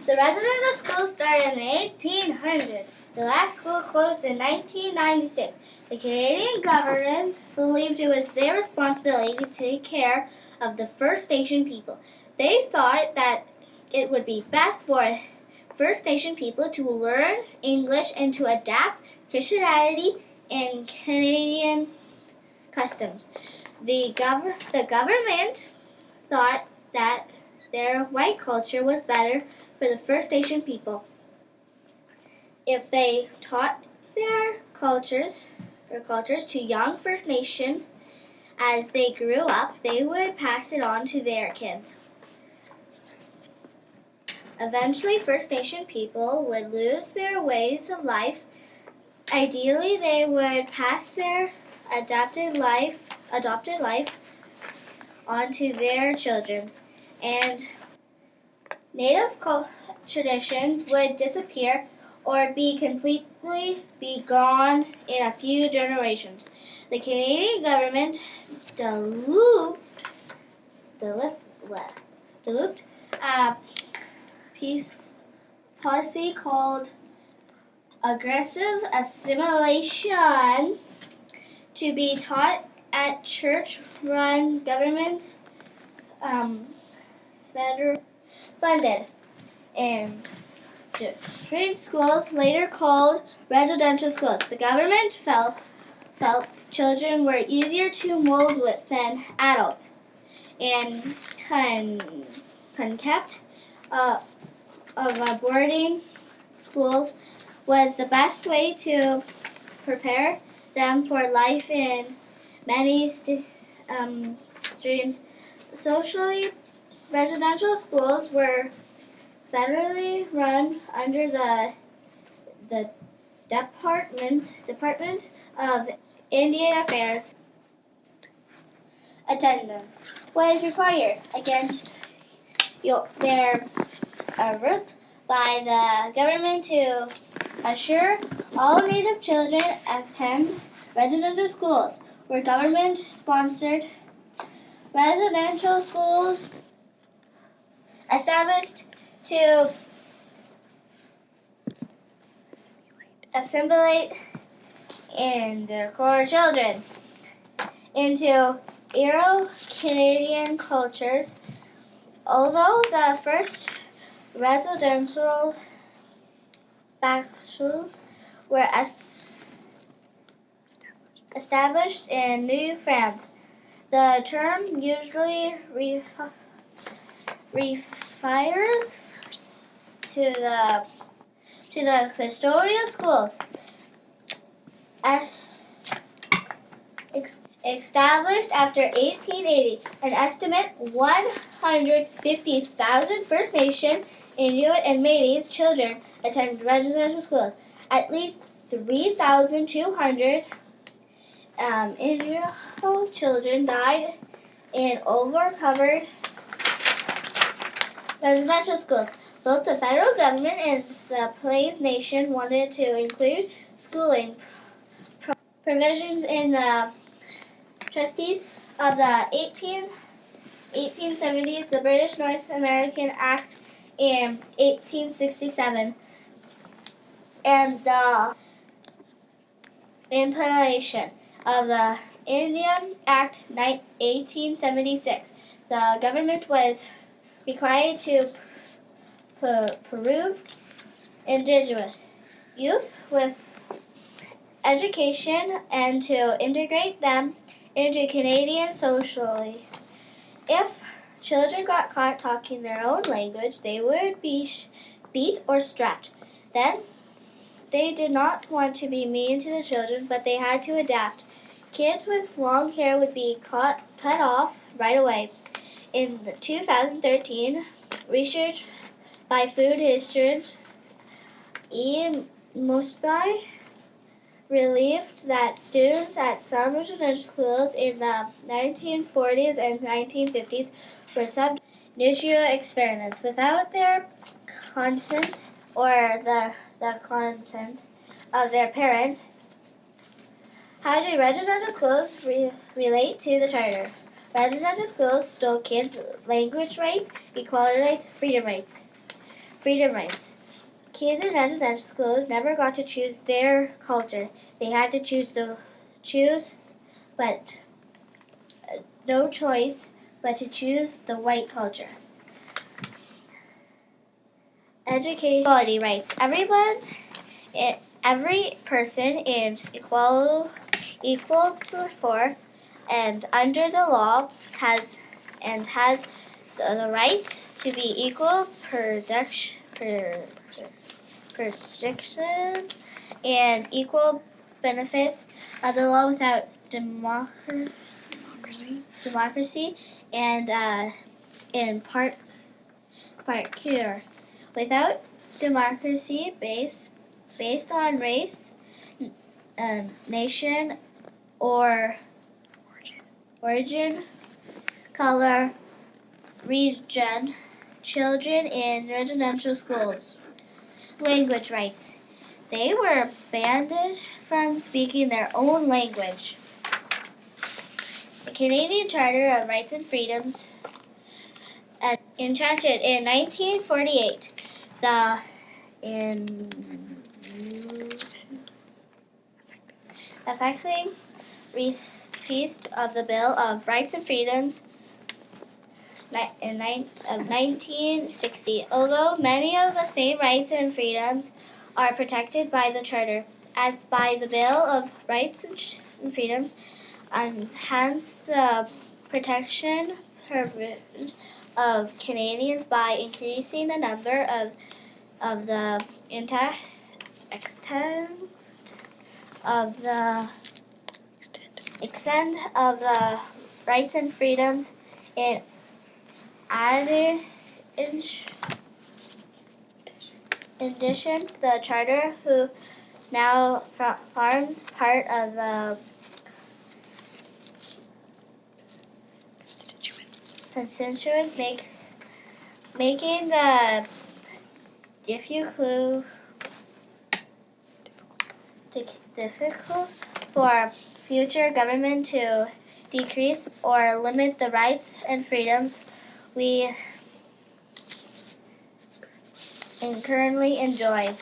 The residential school started in the 1800s. The last school closed in 1996. The Canadian government believed it was their responsibility to take care of the First Nation people. They thought that it would be best for First Nation people to learn English and to adapt Christianity and Canadian customs. The government thought that their white culture was better for the First Nation people. If they taught their cultures to young First Nations as they grew up, they would pass it on to their kids. Eventually, First Nation people would lose their ways of life. Ideally, they would pass their adopted life onto their children, and Native traditions would disappear or be completely gone in a few generations. The Canadian government developed a peace policy called aggressive assimilation to be taught at church-run government funded and different schools, later called residential schools. The government felt children were easier to mold with than adults, and concept of boarding schools was the best way to prepare them for life in many streams. Socially, residential schools were federally run under the Department of Indian Affairs. Attendance was required against their group by the government to assure all Native children attend residential schools were government-sponsored. Residential schools established to assimilate core children into Euro-Canadian cultures. Although the first residential schools were established in New France, the term usually refers to the custodial schools established after 1880. An estimate 150,000 First Nation, Inuit, and Métis children attend residential schools. At least 3,200 Inuit children died in overcrowded residential schools. Both the federal government and the Plains Nation wanted to include schooling provisions in the Trustees of the 1870s, the British North American Act in 1867, and the implementation of the Indian Act 1876. The government was required to prove Indigenous youth with education and to integrate them into Canadian society. If children got caught talking their own language, they would be beat or strapped. Then they did not want to be mean to the children, but they had to adapt. Kids with long hair would be cut off right away. In 2013, research by food historian E. Mosby revealed that students at some residential schools in the 1940s and 1950s were subject to nutrient experiments without their consent or the consent of their parents. How do residential schools relate to the Charter? Residential schools stole kids' language rights, equality rights, freedom rights. Freedom rights. Kids in residential schools never got to choose their culture. They had to choose, but no choice but to choose the white culture. Education equality rights. Every person is equal before and under the law has the right to be equal protection and equal benefits of the law without democracy and in part cure. Without democracy based on race, nation, or origin, color, region, children in residential schools. Language rights. They were banned from speaking their own language. The Canadian Charter of Rights and Freedoms, enchanted in 1948, the affecting piece of the Bill of Rights and Freedoms of 1960. Although many of the same rights and freedoms are protected by the Charter, as by the Bill of Rights and Freedoms, enhance the protection of Canadians by increasing the number of the extent of the rights and freedoms. In addition, the Charter, who now forms part of the constituent, making the difficult for future government to decrease or limit the rights and freedoms we currently enjoy.